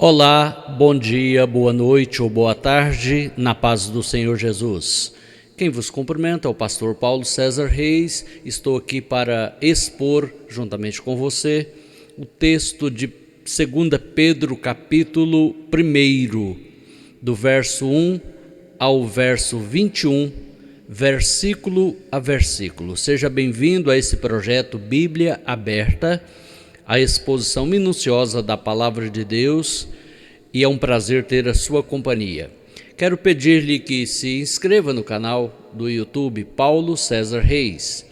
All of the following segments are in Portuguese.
Olá, bom dia, boa noite ou boa tarde, na paz do Senhor Jesus. Quem vos cumprimenta é o pastor Paulo César Reis. Estou aqui para expor, juntamente com você, o texto de 2 Pedro, capítulo 1, do verso 1 ao verso 21, versículo a versículo. Seja bem-vindo a esse projeto Bíblia Aberta, a exposição minuciosa da Palavra de Deus, e é um prazer ter a sua companhia. Quero pedir-lhe que se inscreva no canal do YouTube Paulo César Reis,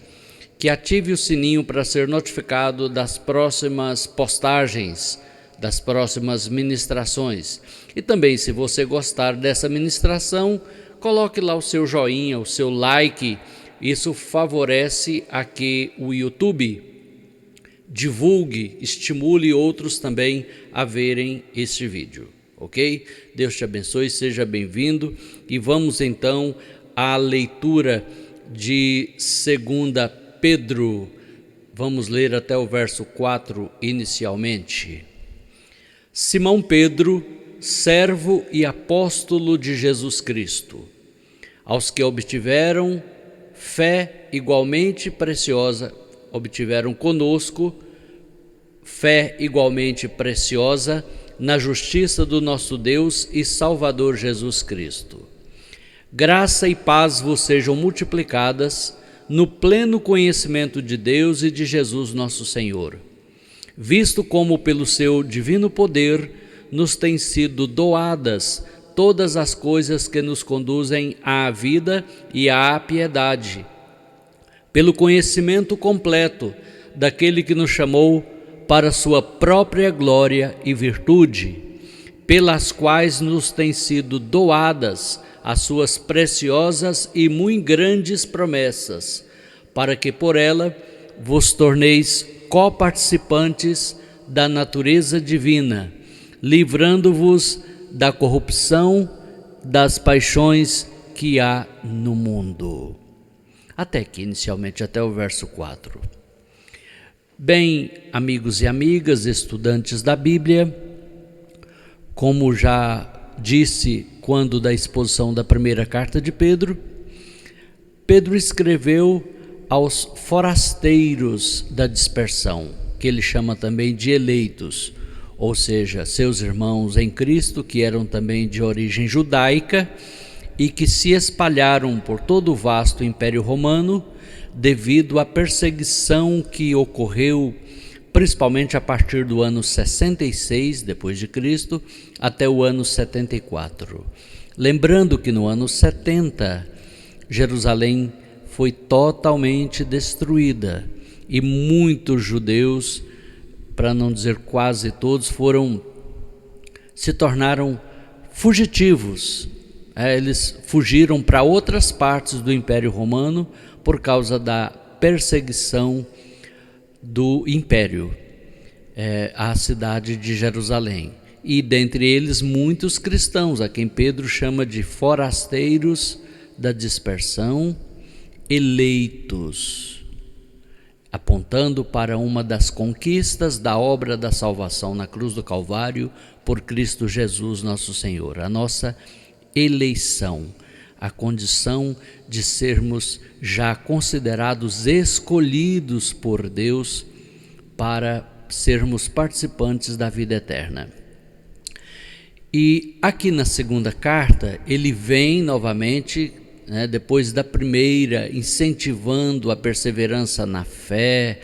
que ative o sininho para ser notificado das próximas postagens, das próximas ministrações. E também, se você gostar dessa ministração, coloque lá o seu joinha, o seu like. Isso favorece a que o YouTube divulgue, estimule outros também a verem este vídeo, ok? Deus te abençoe, seja bem-vindo e vamos então à leitura de 2 Pedro. Vamos ler até o verso 4 inicialmente. Simão Pedro, servo e apóstolo de Jesus Cristo, aos que obtiveram fé igualmente preciosa, obtiveram conosco fé igualmente preciosa na justiça do nosso Deus e Salvador Jesus Cristo. Graça e paz vos sejam multiplicadas no pleno conhecimento de Deus e de Jesus nosso Senhor, visto como pelo seu divino poder nos têm sido doadas todas as coisas que nos conduzem à vida e à piedade, pelo conhecimento completo daquele que nos chamou para sua própria glória e virtude, pelas quais nos têm sido doadas as suas preciosas e muito grandes promessas, para que por ela vos torneis coparticipantes da natureza divina, livrando-vos da corrupção das paixões que há no mundo. Até aqui, inicialmente, até o verso 4. Bem, amigos e amigas, estudantes da Bíblia, como já disse quando da exposição da primeira carta de Pedro, Pedro escreveu aos forasteiros da dispersão, que ele chama também de eleitos, ou seja, seus irmãos em Cristo, que eram também de origem judaica, e que se espalharam por todo o vasto Império Romano devido à perseguição que ocorreu principalmente a partir do ano 66 depois de Cristo até o ano 74. Lembrando que no ano 70 Jerusalém foi totalmente destruída e muitos judeus, para não dizer quase todos, se tornaram fugitivos. Eles fugiram para outras partes do Império Romano por causa da perseguição do Império à cidade de Jerusalém. E dentre eles muitos cristãos, a quem Pedro chama de forasteiros da dispersão, eleitos, apontando para uma das conquistas da obra da salvação na cruz do Calvário por Cristo Jesus nosso Senhor, a nossa eleição, a condição de sermos já considerados escolhidos por Deus para sermos participantes da vida eterna. E aqui na segunda carta, ele vem novamente, depois da primeira, incentivando a perseverança na fé,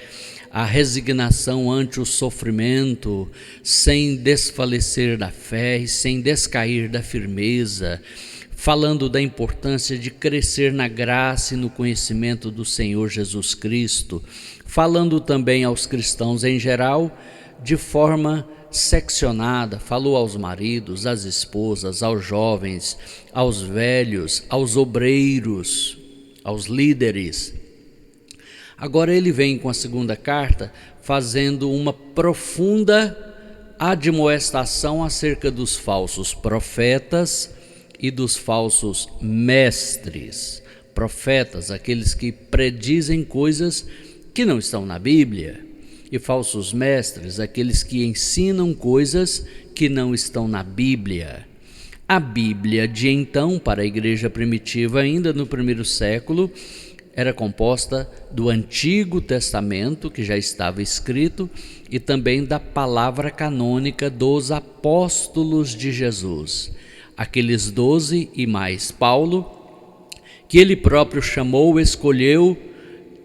a resignação ante o sofrimento, sem desfalecer da fé e sem descair da firmeza, falando da importância de crescer na graça e no conhecimento do Senhor Jesus Cristo, falando também aos cristãos em geral, de forma seccionada, falou aos maridos, às esposas, aos jovens, aos velhos, aos obreiros, aos líderes. Agora ele vem com a segunda carta fazendo uma profunda admoestação acerca dos falsos profetas e dos falsos mestres. Profetas, aqueles que predizem coisas que não estão na Bíblia, e falsos mestres, aqueles que ensinam coisas que não estão na Bíblia. A Bíblia de então, para a igreja primitiva, ainda no primeiro século, era composta do Antigo Testamento, que já estava escrito, e também da palavra canônica dos apóstolos de Jesus, aqueles 12 e mais Paulo, que ele próprio chamou, escolheu,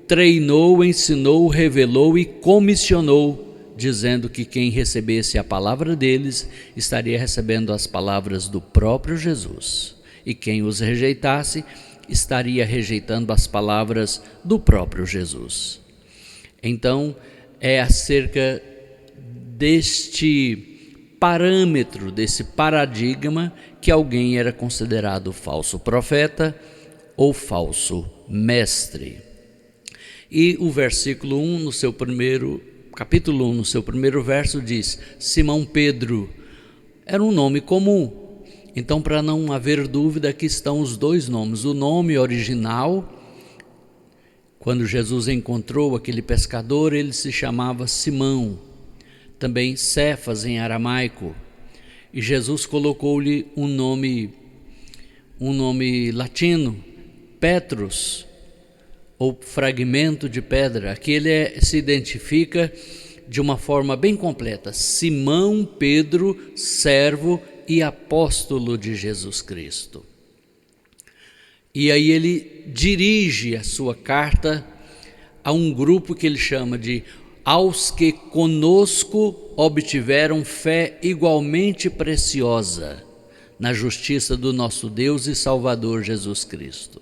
treinou, ensinou, revelou e comissionou, dizendo que quem recebesse a palavra deles estaria recebendo as palavras do próprio Jesus, e quem os rejeitasse estaria rejeitando as palavras do próprio Jesus. Então, é acerca deste parâmetro, desse paradigma, que alguém era considerado falso profeta ou falso mestre. E o versículo 1, capítulo 1, no seu primeiro verso diz: Simão Pedro. Era um nome comum. Então, para não haver dúvida, aqui estão os dois nomes. O nome original, quando Jesus encontrou aquele pescador, ele se chamava Simão, também Cefas em aramaico, e Jesus colocou-lhe um nome latino, Petrus, ou fragmento de pedra. Aqui ele se identifica de uma forma bem completa: Simão Pedro, servo e apóstolo de Jesus Cristo. E aí ele dirige a sua carta a um grupo que ele chama de aos que conosco obtiveram fé igualmente preciosa na justiça do nosso Deus e Salvador Jesus Cristo.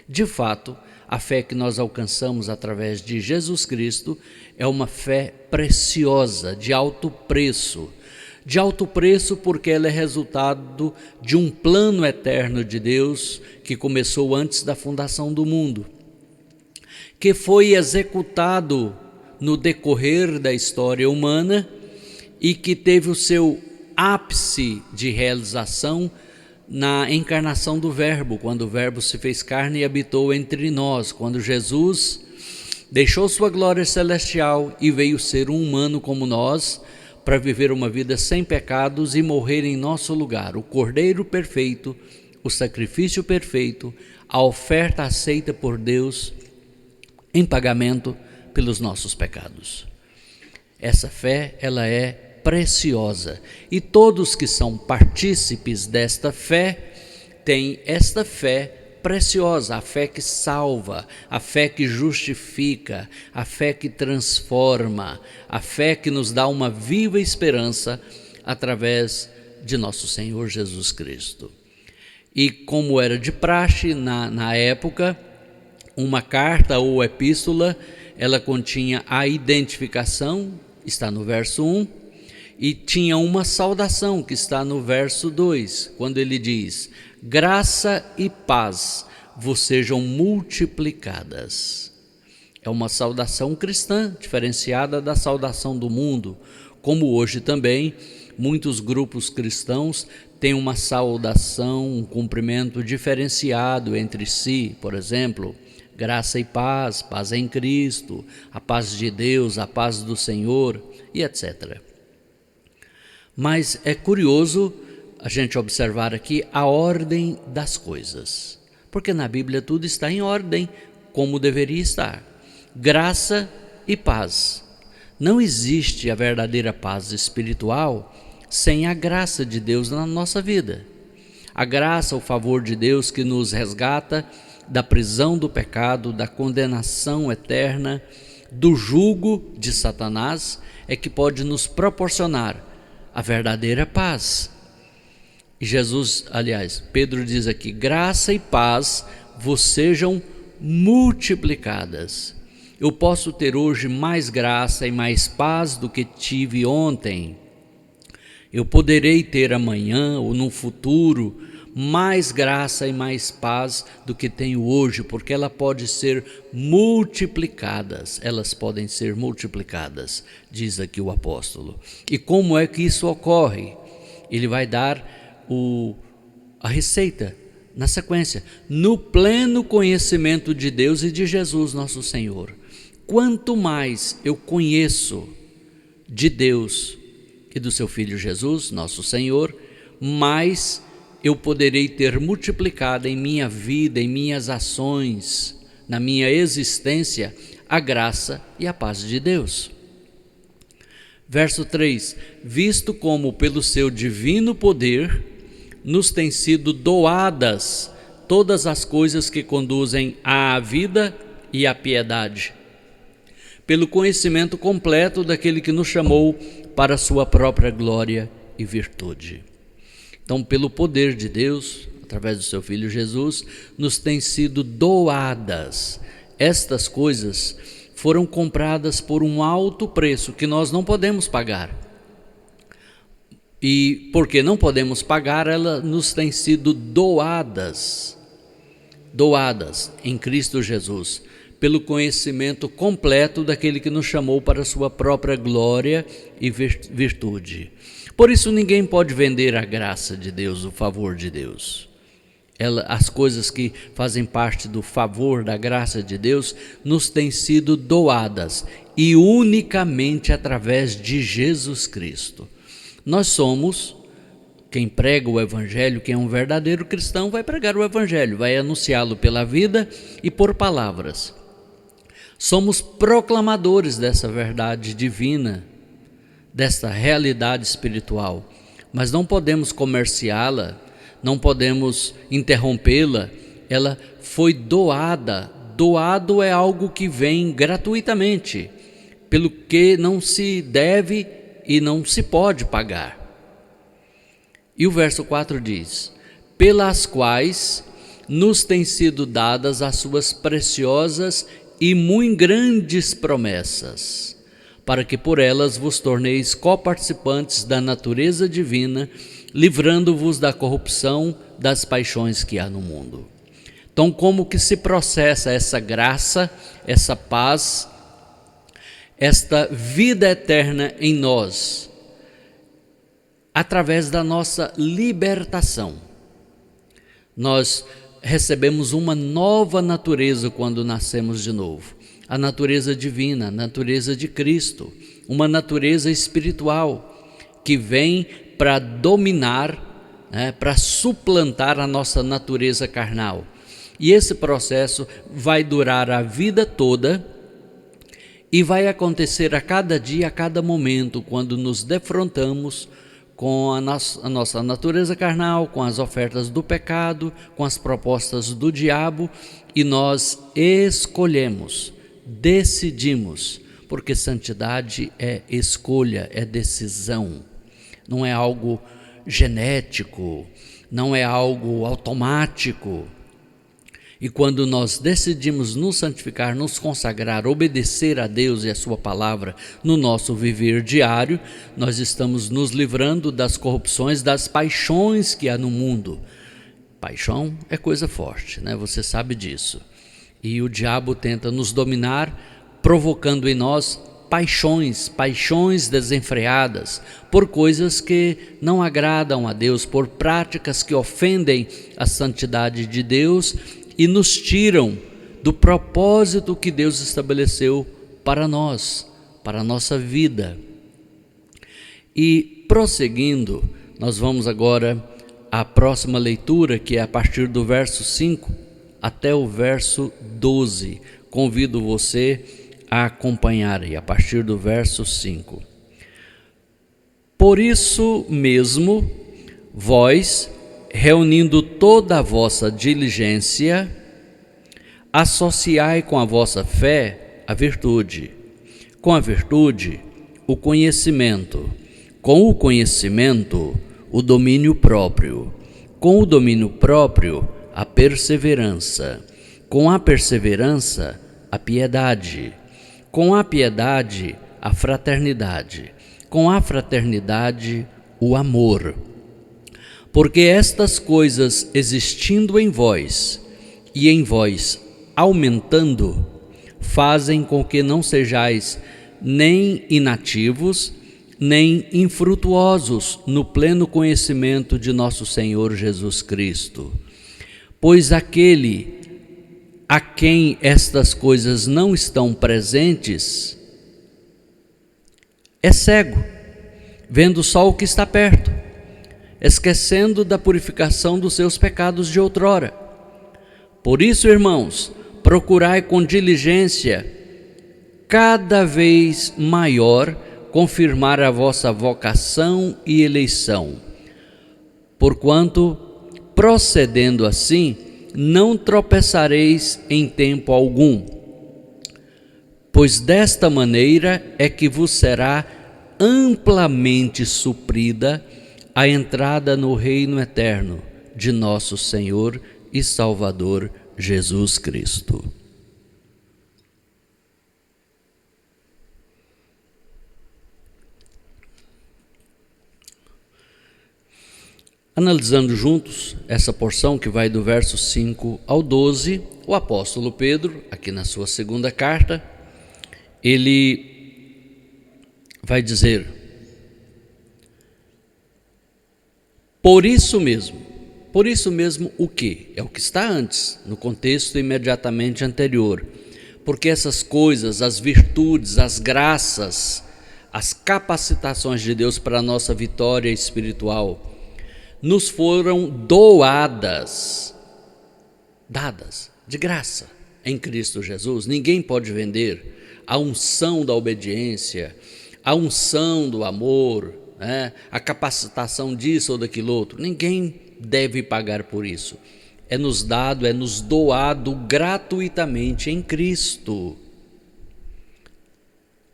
De fato, a fé que nós alcançamos através de Jesus Cristo é uma fé preciosa, de alto preço. De alto preço porque ela é resultado de um plano eterno de Deus que começou antes da fundação do mundo, que foi executado no decorrer da história humana e que teve o seu ápice de realização na encarnação do Verbo, quando o Verbo se fez carne e habitou entre nós, quando Jesus deixou sua glória celestial e veio ser um humano como nós, para viver uma vida sem pecados e morrer em nosso lugar, o Cordeiro perfeito, o sacrifício perfeito, a oferta aceita por Deus em pagamento pelos nossos pecados. Essa fé, ela é preciosa, e todos que são partícipes desta fé têm esta fé preciosa, a fé que salva, a fé que justifica, a fé que transforma, a fé que nos dá uma viva esperança através de nosso Senhor Jesus Cristo. E como era de praxe na época, uma carta ou epístola, ela continha a identificação, está no verso 1, e tinha uma saudação que está no verso 2, quando ele diz: graça e paz vos sejam multiplicadas. É uma saudação cristã, diferenciada da saudação do mundo, como hoje também muitos grupos cristãos têm uma saudação, um cumprimento diferenciado entre si, por exemplo, graça e paz, paz em Cristo, a paz de Deus, a paz do Senhor e etc. Mas é curioso a gente observar aqui a ordem das coisas, porque na Bíblia tudo está em ordem, como deveria estar. Graça e paz. Não existe a verdadeira paz espiritual sem a graça de Deus na nossa vida. A graça, o favor de Deus que nos resgata da prisão do pecado, da condenação eterna, do jugo de Satanás, é que pode nos proporcionar a verdadeira paz. E Jesus, aliás, Pedro diz aqui: graça e paz vos sejam multiplicadas. Eu posso ter hoje mais graça e mais paz do que tive ontem. Eu poderei ter amanhã ou no futuro mais graça e mais paz do que tenho hoje, porque ela pode ser multiplicadas, elas podem ser multiplicadas, diz aqui o apóstolo. E como é que isso ocorre? Ele vai dar a receita na sequência: no pleno conhecimento de Deus e de Jesus nosso Senhor. Quanto mais eu conheço de Deus, e do seu Filho Jesus, nosso Senhor, mais eu poderei ter multiplicado em minha vida, em minhas ações, na minha existência, a graça e a paz de Deus. Verso 3: visto como pelo seu divino poder nos têm sido doadas todas as coisas que conduzem à vida e à piedade, pelo conhecimento completo daquele que nos chamou para a sua própria glória e virtude. Então, pelo poder de Deus, através do seu Filho Jesus, nos têm sido doadas. Estas coisas foram compradas por um alto preço que nós não podemos pagar. E porque não podemos pagar, elas nos têm sido doadas em Cristo Jesus, pelo conhecimento completo daquele que nos chamou para a sua própria glória e virtude. Por isso ninguém pode vender a graça de Deus, o favor de Deus. As coisas que fazem parte do favor, da graça de Deus, nos têm sido doadas, e unicamente através de Jesus Cristo. Nós somos, quem prega o Evangelho, quem é um verdadeiro cristão, vai pregar o Evangelho, vai anunciá-lo pela vida e por palavras. Somos proclamadores dessa verdade divina, desta realidade espiritual, mas não podemos comerciá-la, não podemos interrompê-la. Ela foi doada. Doado é algo que vem gratuitamente, pelo que não se deve e não se pode pagar. E o verso 4 diz: pelas quais nos têm sido dadas as suas preciosas e muito grandes promessas, para que por elas vos torneis coparticipantes da natureza divina, livrando-vos da corrupção das paixões que há no mundo. Então, como que se processa essa graça, essa paz, esta vida eterna em nós? Através da nossa libertação. Nós recebemos uma nova natureza quando nascemos de novo. A natureza divina, a natureza de Cristo, uma natureza espiritual que vem para dominar, para suplantar a nossa natureza carnal. E esse processo vai durar a vida toda e vai acontecer a cada dia, a cada momento, quando nos defrontamos com a nossa natureza carnal, com as ofertas do pecado, com as propostas do diabo, e nós escolhemos, decidimos, porque santidade é escolha, é decisão. Não é algo genético, não é algo automático. E quando nós decidimos nos santificar, nos consagrar, obedecer a Deus e a sua palavra no nosso viver diário, nós estamos nos livrando das corrupções, das paixões que há no mundo. Paixão é coisa forte, né? Você sabe disso. E o diabo tenta nos dominar, provocando em nós paixões desenfreadas, por coisas que não agradam a Deus, por práticas que ofendem a santidade de Deus e nos tiram do propósito que Deus estabeleceu para nós, para a nossa vida. E prosseguindo, nós vamos agora à próxima leitura, que é a partir do verso 5 até o verso 12. Convido você a acompanhar aí, a partir do verso 5. Por isso mesmo, vós, reunindo toda a vossa diligência, associai com a vossa fé a virtude, com a virtude o conhecimento, com o conhecimento o domínio próprio, com o domínio próprio a perseverança, com a perseverança a piedade, com a piedade a fraternidade, com a fraternidade o amor. Porque estas coisas existindo em vós e em vós aumentando, fazem com que não sejais nem inativos, nem infrutuosos no pleno conhecimento de nosso Senhor Jesus Cristo. Pois aquele a quem estas coisas não estão presentes é cego, vendo só o que está perto, esquecendo da purificação dos seus pecados de outrora. Por isso, irmãos, procurai com diligência, cada vez maior, confirmar a vossa vocação e eleição, porquanto, procedendo assim, não tropeçareis em tempo algum, pois desta maneira é que vos será amplamente suprida a entrada no reino eterno de nosso Senhor e Salvador Jesus Cristo. Analisando juntos essa porção que vai do verso 5 ao 12, o apóstolo Pedro, aqui na sua segunda carta, ele vai dizer: por isso mesmo o que? É o que está antes, no contexto imediatamente anterior. Porque essas coisas, as virtudes, as graças, as capacitações de Deus para a nossa vitória espiritual, nos foram dadas de graça em Cristo Jesus. Ninguém pode vender a unção da obediência, a unção do amor, a capacitação disso ou daquilo outro. Ninguém deve pagar por isso. É nos dado, é nos doado gratuitamente em Cristo.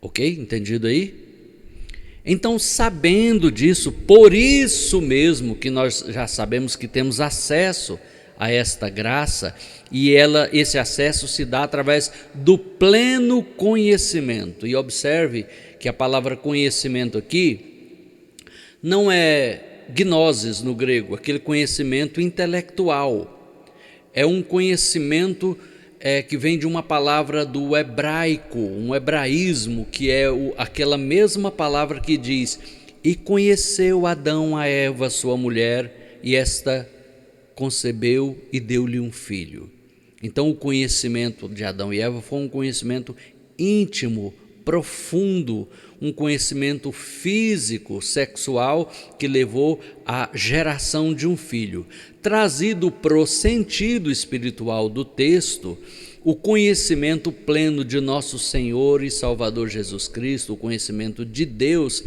Ok? Entendido aí? Então, sabendo disso, por isso mesmo que nós já sabemos que temos acesso a esta graça, e esse acesso se dá através do pleno conhecimento. E observe que a palavra conhecimento aqui não é gnosis no grego, aquele conhecimento intelectual. É um conhecimento que vem de uma palavra do hebraico, um hebraísmo, que é aquela mesma palavra que diz: e conheceu Adão a Eva, sua mulher, e esta concebeu e deu-lhe um filho. Então o conhecimento de Adão e Eva foi um conhecimento íntimo, profundo, um conhecimento físico, sexual, que levou à geração de um filho. Trazido para o sentido espiritual do texto, o conhecimento pleno de nosso Senhor e Salvador Jesus Cristo, o conhecimento de Deus,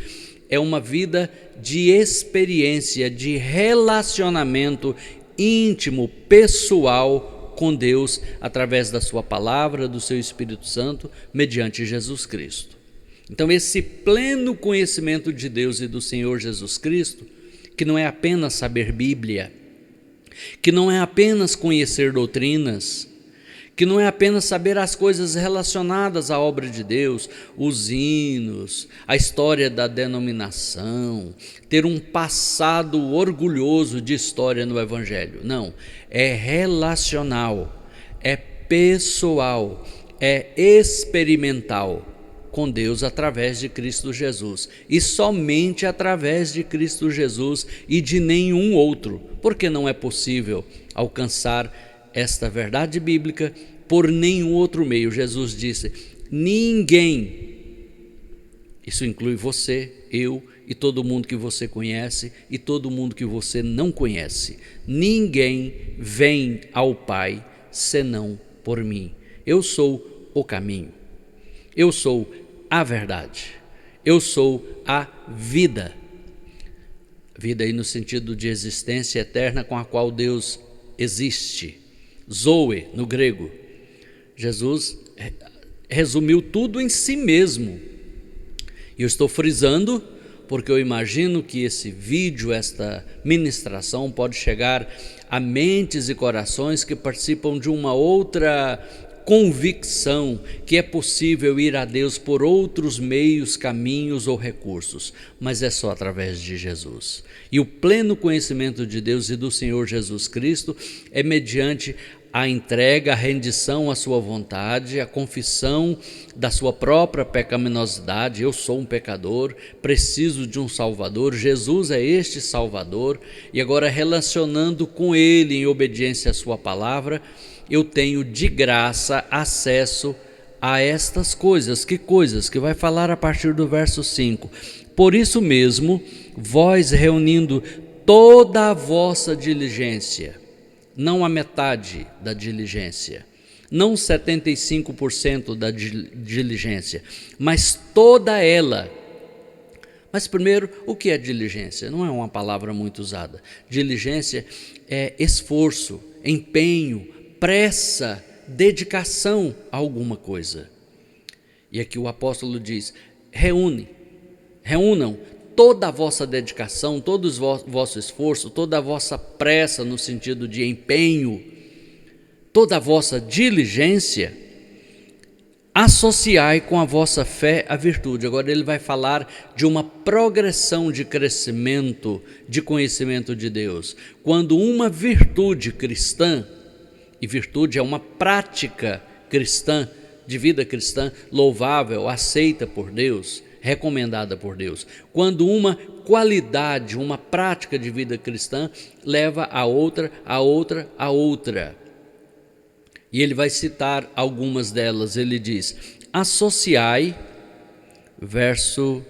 é uma vida de experiência, de relacionamento íntimo, pessoal com Deus, através da sua palavra, do seu Espírito Santo, mediante Jesus Cristo. Então, esse pleno conhecimento de Deus e do Senhor Jesus Cristo, que não é apenas saber Bíblia, que não é apenas conhecer doutrinas, que não é apenas saber as coisas relacionadas à obra de Deus, os hinos, a história da denominação, ter um passado orgulhoso de história no Evangelho. Não, é relacional, é pessoal, é experimental com Deus através de Cristo Jesus, e somente através de Cristo Jesus e de nenhum outro, porque não é possível alcançar esta verdade bíblica por nenhum outro meio. Jesus disse: ninguém, isso inclui você, eu e todo mundo que você conhece e todo mundo que você não conhece, ninguém vem ao Pai senão por mim. Eu sou o caminho, eu sou a verdade, eu sou a vida. Vida aí no sentido de existência eterna com a qual Deus existe. Zoe, no grego. Jesus resumiu tudo em si mesmo. E eu estou frisando porque eu imagino que esse vídeo, esta ministração, pode chegar a mentes e corações que participam de uma outra convicção que é possível ir a Deus por outros meios, caminhos ou recursos, mas é só através de Jesus. E o pleno conhecimento de Deus e do Senhor Jesus Cristo é mediante a entrega, a rendição à sua vontade, a confissão da sua própria pecaminosidade. Eu sou um pecador, preciso de um Salvador, Jesus é este Salvador, e agora relacionando com Ele em obediência à sua palavra, eu tenho de graça acesso a estas coisas. Que coisas? Que vai falar a partir do verso 5. Por isso mesmo, vós reunindo toda a vossa diligência, não a metade da diligência, não 75% da diligência, mas toda ela. Mas primeiro, o que é diligência? Não é uma palavra muito usada. Diligência é esforço, empenho, pressa, dedicação a alguma coisa. E aqui o apóstolo diz: reúnam toda a vossa dedicação, todo o vosso esforço, toda a vossa pressa no sentido de empenho, toda a vossa diligência, associai com a vossa fé a virtude. Agora ele vai falar de uma progressão de crescimento, de conhecimento de Deus. Quando uma virtude cristã, e virtude é uma prática cristã, de vida cristã, louvável, aceita por Deus, recomendada por Deus. Quando uma qualidade, uma prática de vida cristã leva a outra, a outra, a outra. E ele vai citar algumas delas. Ele diz: associai, verso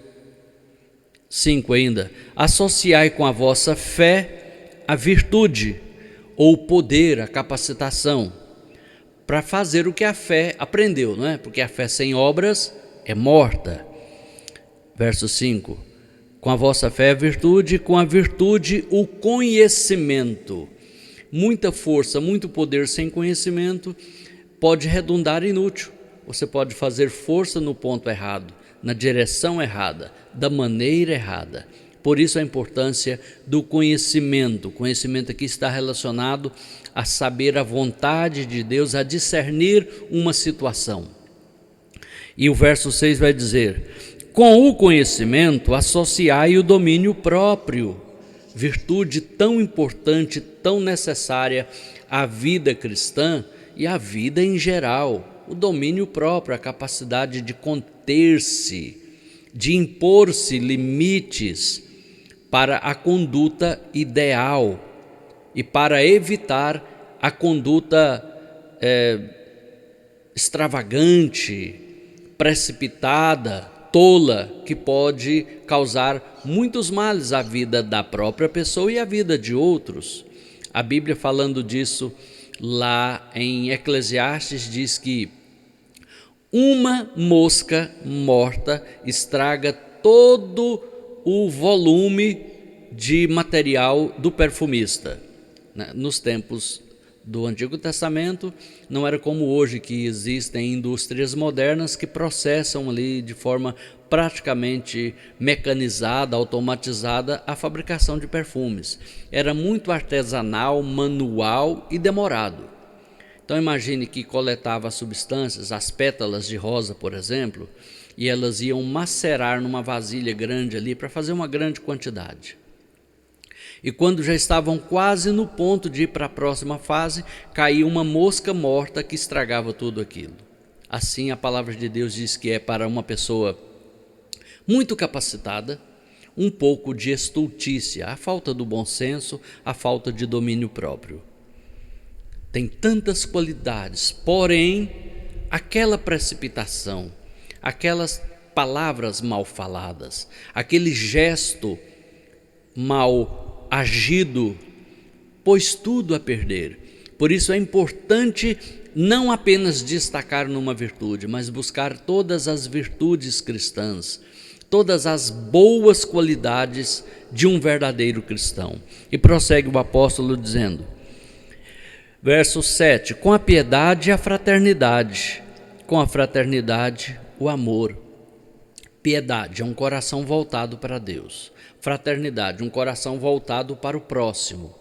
5 ainda, associai com a vossa fé a virtude, ou o poder, a capacitação, para fazer o que a fé aprendeu, não é? Porque a fé sem obras é morta. Verso 5, com a vossa fé a virtude, com a virtude o conhecimento. Muita força, muito poder sem conhecimento pode redundar inútil. Você pode fazer força no ponto errado, na direção errada, da maneira errada. Por isso a importância do conhecimento. O conhecimento aqui está relacionado a saber a vontade de Deus, a discernir uma situação. E o verso 6 vai dizer: com o conhecimento associai o domínio próprio, virtude tão importante, tão necessária à vida cristã e à vida em geral. O domínio próprio, a capacidade de conter-se, de impor-se limites para a conduta ideal e para evitar a conduta extravagante, precipitada, tola, que pode causar muitos males à vida da própria pessoa e à vida de outros. A Bíblia, falando disso lá em Eclesiastes, diz que uma mosca morta estraga todo o volume de material do perfumista. Nos tempos do Antigo Testamento, não era como hoje, que existem indústrias modernas que processam ali de forma praticamente mecanizada, automatizada, a fabricação de perfumes. Era muito artesanal, manual e demorado. Então imagine que coletava substâncias, as pétalas de rosa, por exemplo, e elas iam macerar numa vasilha grande ali para fazer uma grande quantidade. E quando já estavam quase no ponto de ir para a próxima fase, caía uma mosca morta que estragava tudo aquilo. Assim a palavra de Deus diz que é para uma pessoa muito capacitada, um pouco de estultícia, a falta do bom senso, a falta de domínio próprio. Tem tantas qualidades, porém, aquela precipitação, aquelas palavras mal faladas, aquele gesto mal agido, pôs tudo a perder. Por isso é importante não apenas destacar numa virtude, mas buscar todas as virtudes cristãs, todas as boas qualidades de um verdadeiro cristão. E prossegue o apóstolo dizendo, verso 7, com a piedade a fraternidade, com a fraternidade o amor. Piedade é um coração voltado para Deus. Fraternidade, um coração voltado para o próximo,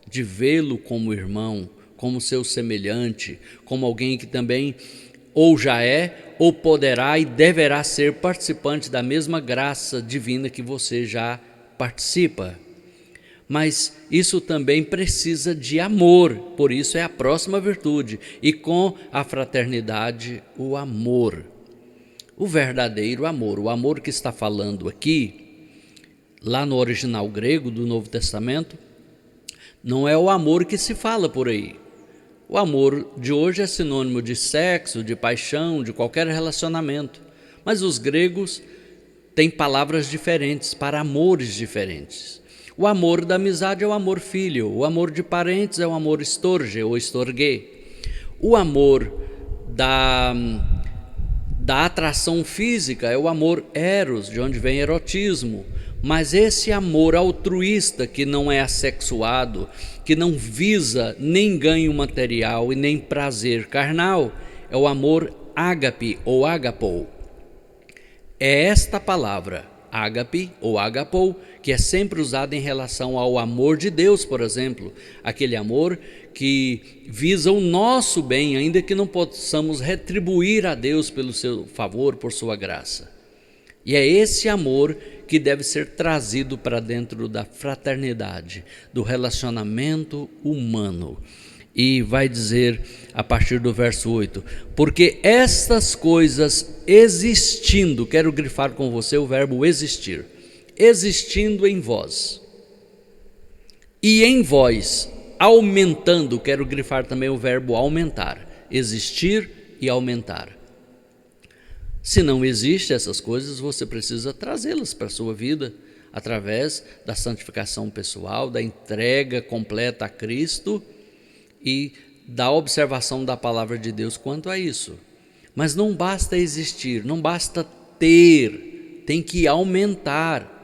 de vê-lo como irmão, como seu semelhante, como alguém que também ou já é, ou poderá e deverá ser participante da mesma graça divina que você já participa. Mas isso também precisa de amor, por isso é a próxima virtude, e com a fraternidade o amor. O verdadeiro amor, o amor que está falando aqui, lá no original grego do Novo Testamento, não é o amor que se fala por aí. O amor de hoje é sinônimo de sexo, de paixão, de qualquer relacionamento. Mas os gregos têm palavras diferentes para amores diferentes. O amor da amizade é o amor filho, o amor de parentes é o amor storge ou storge. O amor da atração física é o amor eros, de onde vem erotismo. Mas esse amor altruísta, que não é assexuado, que não visa nem ganho material e nem prazer carnal, é o amor ágape ou agapou. É esta palavra, ágape ou agapou, que é sempre usada em relação ao amor de Deus, por exemplo. Aquele amor que visa o nosso bem, ainda que não possamos retribuir a Deus pelo seu favor, por sua graça. E é esse amor que deve ser trazido para dentro da fraternidade, do relacionamento humano. E vai dizer a partir do verso 8, porque estas coisas existindo, quero grifar com você o verbo existir, existindo em vós, e em vós, aumentando, quero grifar também o verbo aumentar, existir e aumentar. Se não existe essas coisas, você precisa trazê-las para a sua vida, através da santificação pessoal, da entrega completa a Cristo e da observação da palavra de Deus quanto a isso. Mas não basta existir, não basta ter, tem que aumentar.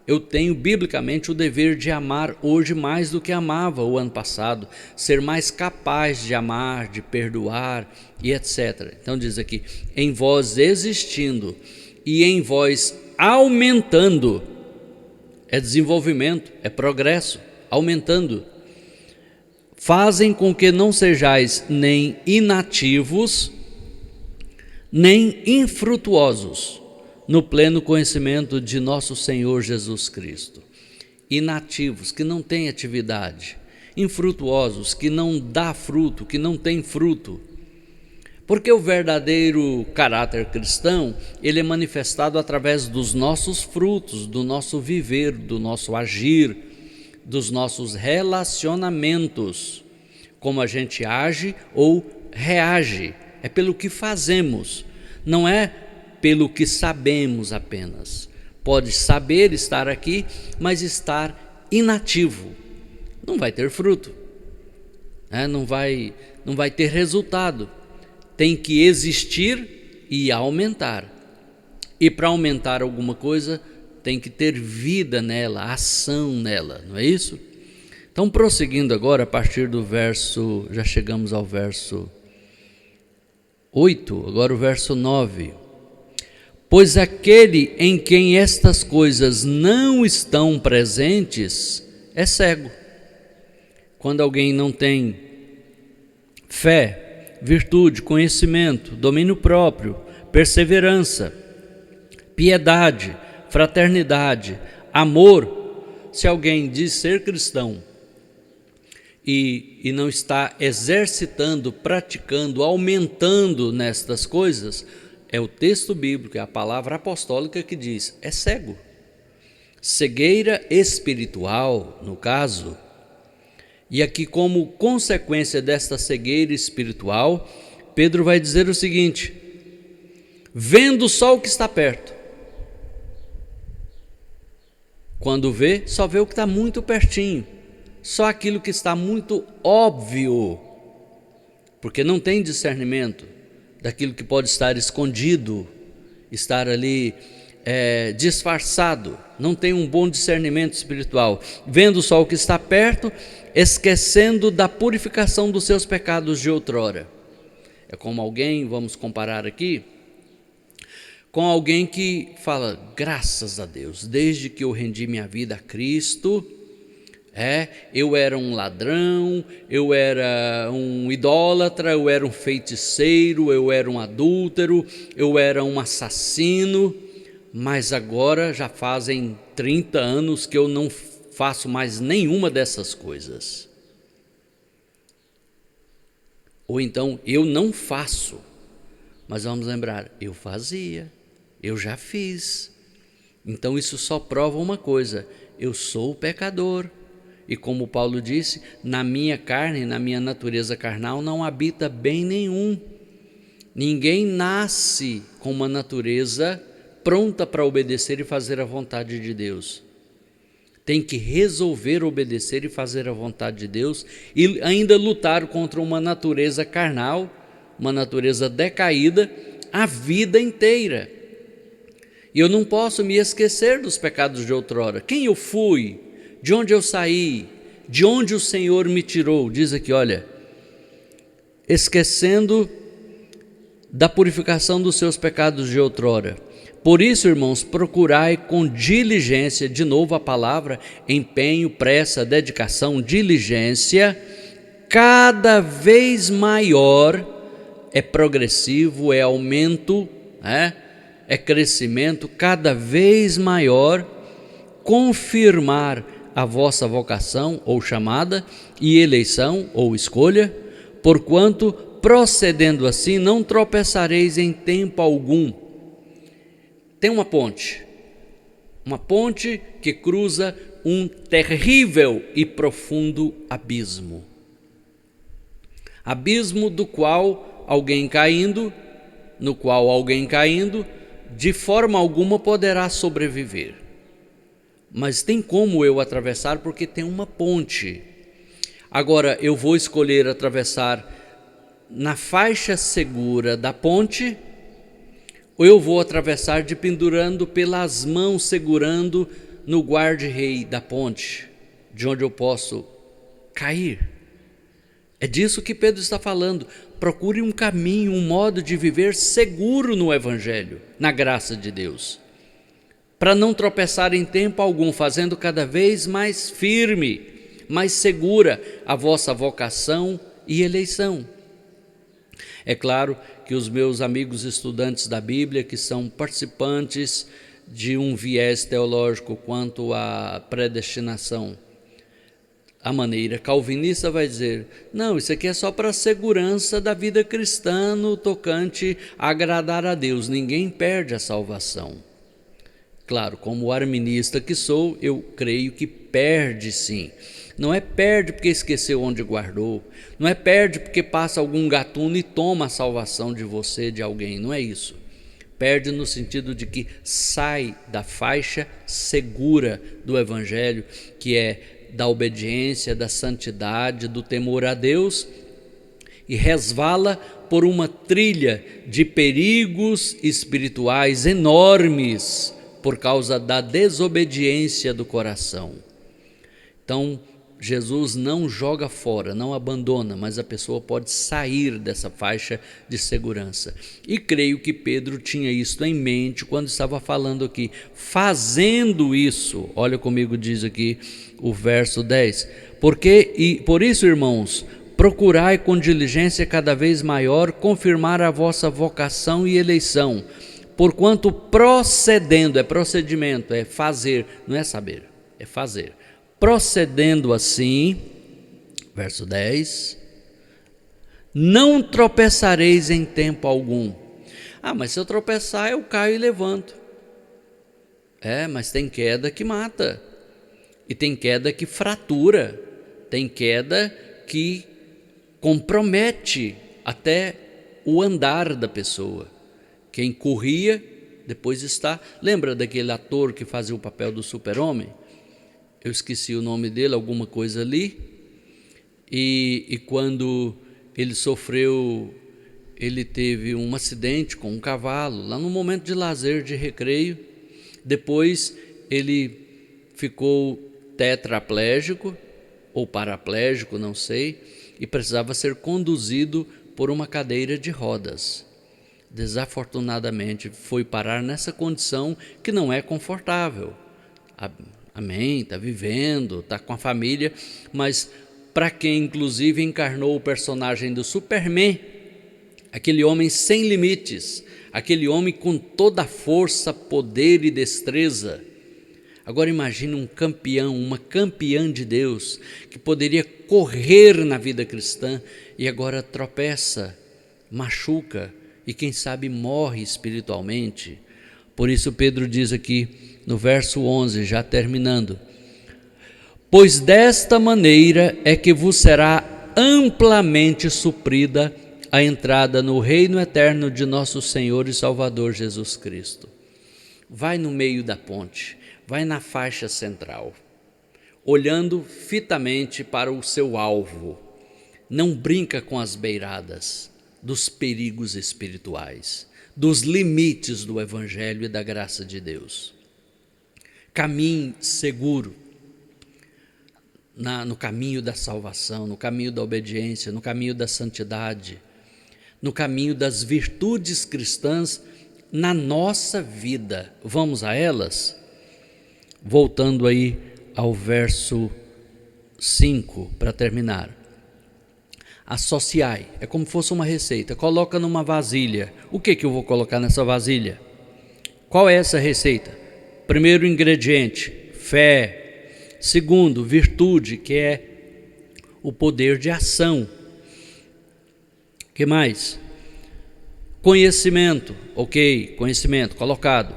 Eu tenho biblicamente o dever de amar hoje mais do que amava o ano passado, ser mais capaz de amar, de perdoar e etc. Então diz aqui, em vós existindo e em vós aumentando, é desenvolvimento, é progresso, aumentando. Fazem com que não sejais nem inativos, nem infrutuosos, no pleno conhecimento de nosso Senhor Jesus Cristo. Inativos, que não têm atividade. Infrutuosos, que não dá fruto, que não tem fruto. Porque o verdadeiro caráter cristão, ele é manifestado através dos nossos frutos, do nosso viver, do nosso agir, dos nossos relacionamentos. Como a gente age ou reage, é pelo que fazemos, não é pelo que sabemos apenas. Pode saber estar aqui, mas estar inativo. Não vai ter fruto, não vai ter resultado. Tem que existir e aumentar. E para aumentar alguma coisa, tem que ter vida nela, ação nela, não é isso? Então, prosseguindo agora, a partir do verso, já chegamos ao verso 8, agora o verso 9. Pois aquele em quem estas coisas não estão presentes é cego. Quando alguém não tem fé, virtude, conhecimento, domínio próprio, perseverança, piedade, fraternidade, amor, se alguém diz ser cristão e não está exercitando, praticando, aumentando nestas coisas, é o texto bíblico, é a palavra apostólica que diz, é cego. Cegueira espiritual, no caso. E aqui, como consequência desta cegueira espiritual, Pedro vai dizer o seguinte, vendo só o que está perto. Quando vê, só vê o que está muito pertinho, só aquilo que está muito óbvio, porque não tem discernimento daquilo que pode estar escondido, estar ali disfarçado, não tem um bom discernimento espiritual, vendo só o que está perto, esquecendo da purificação dos seus pecados de outrora. É como alguém, vamos comparar aqui, com alguém que fala, graças a Deus, desde que eu rendi minha vida a Cristo, eu era um ladrão, eu era um idólatra, eu era um feiticeiro, eu era um adúltero, eu era um assassino, mas agora já fazem 30 anos que eu não faço mais nenhuma dessas coisas. Ou então, eu não faço, mas vamos lembrar, eu fazia, eu já fiz. Então isso só prova uma coisa, eu sou pecador. E como Paulo disse, na minha carne, na minha natureza carnal, não habita bem nenhum. Ninguém nasce com uma natureza pronta para obedecer e fazer a vontade de Deus. Tem que resolver obedecer e fazer a vontade de Deus e ainda lutar contra uma natureza carnal, uma natureza decaída, a vida inteira. E eu não posso me esquecer dos pecados de outrora. Quem eu fui? De onde eu saí? De onde o Senhor me tirou? Diz aqui, olha, esquecendo da purificação dos seus pecados de outrora. Por isso, irmãos, procurai com diligência, de novo a palavra, empenho, pressa, dedicação, diligência, cada vez maior, é progressivo, é aumento, é crescimento, cada vez maior, confirmar a vossa vocação ou chamada e eleição ou escolha, porquanto, procedendo assim, não tropeçareis em tempo algum. Tem uma ponte que cruza um terrível e profundo abismo. Abismo no qual alguém caindo, de forma alguma poderá sobreviver. Mas tem como eu atravessar porque tem uma ponte. Agora, eu vou escolher atravessar na faixa segura da ponte, ou eu vou atravessar de pendurando pelas mãos, segurando no guarda-rei da ponte, de onde eu posso cair. É disso que Pedro está falando. Procure um caminho, um modo de viver seguro no Evangelho, na graça de Deus, para não tropeçar em tempo algum, fazendo cada vez mais firme, mais segura a vossa vocação e eleição. É claro que os meus amigos estudantes da Bíblia, que são participantes de um viés teológico quanto à predestinação, a maneira calvinista vai dizer, não, isso aqui é só para a segurança da vida cristã no tocante a agradar a Deus, ninguém perde a salvação. Claro, como arminista que sou, eu creio que perde sim. Não é perde porque esqueceu onde guardou, não é perde porque passa algum gatuno e toma a salvação de você, de alguém, não é isso. Perde no sentido de que sai da faixa segura do Evangelho, que é da obediência, da santidade, do temor a Deus, e resvala por uma trilha de perigos espirituais enormes por causa da desobediência do coração. Então, Jesus não joga fora, não abandona, mas a pessoa pode sair dessa faixa de segurança. E creio que Pedro tinha isso em mente quando estava falando aqui. Fazendo isso, olha comigo, diz aqui o verso 10. Por isso, irmãos, procurai com diligência cada vez maior confirmar a vossa vocação e eleição, porquanto procedendo, é procedimento, é fazer, não é saber, é fazer. Procedendo assim, verso 10, não tropeçareis em tempo algum. Mas se eu tropeçar, eu caio e levanto. Mas tem queda que mata, e tem queda que fratura, tem queda que compromete até o andar da pessoa. Quem corria, depois está... Lembra daquele ator que fazia o papel do super-homem? Eu esqueci o nome dele, alguma coisa ali, e quando ele sofreu, ele teve um acidente com um cavalo, lá no momento de lazer, de recreio. Depois ele ficou tetraplégico, ou paraplégico, não sei, e precisava ser conduzido por uma cadeira de rodas. Desafortunadamente foi parar nessa condição que não é confortável. Amém, está vivendo, está com a família, mas para quem inclusive encarnou o personagem do Superman, aquele homem sem limites, aquele homem com toda a força, poder e destreza. Agora imagine um campeão, uma campeã de Deus, que poderia correr na vida cristã e agora tropeça, machuca e quem sabe morre espiritualmente. Por isso Pedro diz aqui no verso 11, já terminando, pois desta maneira é que vos será amplamente suprida a entrada no reino eterno de nosso Senhor e Salvador Jesus Cristo. Vai no meio da ponte, vai na faixa central, olhando fitamente para o seu alvo. Não brinca com as beiradas dos perigos espirituais, dos limites do Evangelho e da graça de Deus. Caminhe seguro no caminho da salvação, no caminho da obediência, no caminho da santidade, no caminho das virtudes cristãs na nossa vida. Vamos a elas? Voltando aí ao verso 5, para terminar. Associai, é como se fosse uma receita, coloca numa vasilha. O que eu vou colocar nessa vasilha? Qual é essa receita? Primeiro ingrediente, fé. Segundo, virtude, que é o poder de ação. Que mais? Conhecimento, ok, conhecimento, colocado.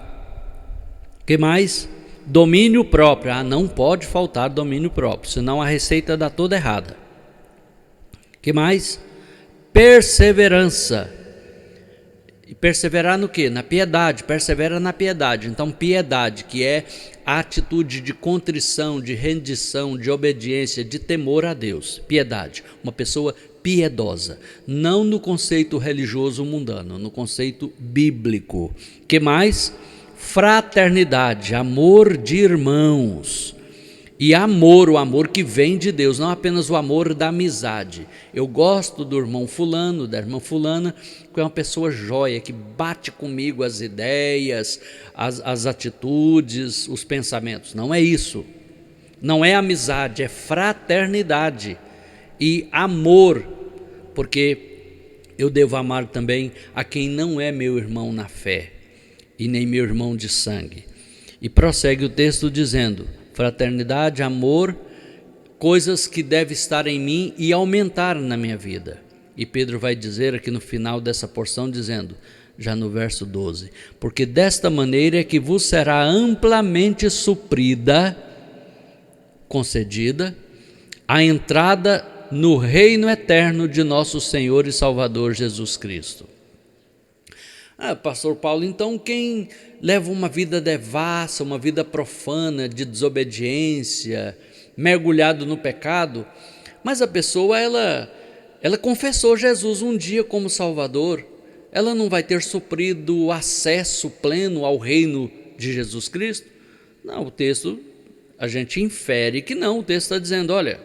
Que mais? Domínio próprio, não pode faltar domínio próprio, senão a receita dá toda errada. Que mais? Perseverança. E perseverar no quê? Na piedade, persevera na piedade. Então, piedade, que é a atitude de contrição, de rendição, de obediência, de temor a Deus. Piedade, uma pessoa piedosa, não no conceito religioso mundano, no conceito bíblico. Que mais? Fraternidade, amor de irmãos. E amor, o amor que vem de Deus, não apenas o amor da amizade. Eu gosto do irmão fulano, da irmã fulana, que é uma pessoa jóia, que bate comigo as ideias, as atitudes, os pensamentos. Não é isso. Não é amizade, é fraternidade e amor, porque eu devo amar também a quem não é meu irmão na fé e nem meu irmão de sangue. E prossegue o texto dizendo: fraternidade, amor, coisas que devem estar em mim e aumentar na minha vida. E Pedro vai dizer aqui no final dessa porção, dizendo, já no verso 12, porque desta maneira é que vos será amplamente suprida, concedida, a entrada no reino eterno de nosso Senhor e Salvador Jesus Cristo. Pastor Paulo, então quem leva uma vida devassa, uma vida profana, de desobediência, mergulhado no pecado, mas a pessoa, ela confessou Jesus um dia como Salvador, ela não vai ter suprido o acesso pleno ao reino de Jesus Cristo? Não, o texto, a gente infere que não, o texto está dizendo, olha,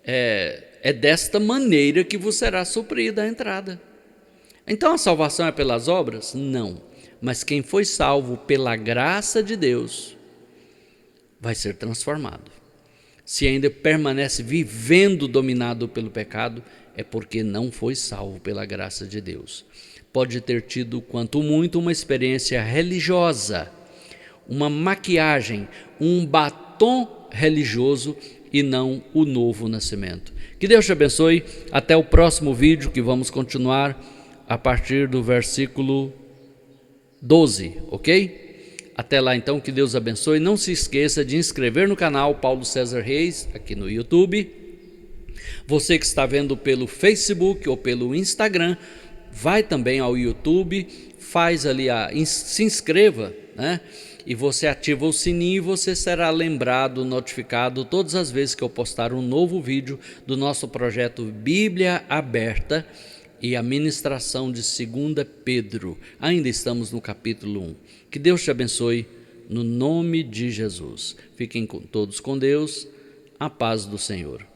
é desta maneira que vos será suprida a entrada. Então a salvação é pelas obras? Não, mas quem foi salvo pela graça de Deus vai ser transformado. Se ainda permanece vivendo dominado pelo pecado, é porque não foi salvo pela graça de Deus. Pode ter tido, quanto muito, uma experiência religiosa, uma maquiagem, um batom religioso e não o novo nascimento. Que Deus te abençoe. Até o próximo vídeo, que vamos continuar a partir do versículo 12, ok? Até lá então, que Deus abençoe. Não se esqueça de inscrever no canal Paulo César Reis, aqui no YouTube. Você que está vendo pelo Facebook ou pelo Instagram, vai também ao YouTube, faz ali, se inscreva, né? E você ativa o sininho e você será lembrado, notificado todas as vezes que eu postar um novo vídeo do nosso projeto Bíblia Aberta e a ministração de 2 Pedro. Ainda estamos no capítulo 1. Que Deus te abençoe no nome de Jesus. Fiquem todos com Deus. A paz do Senhor.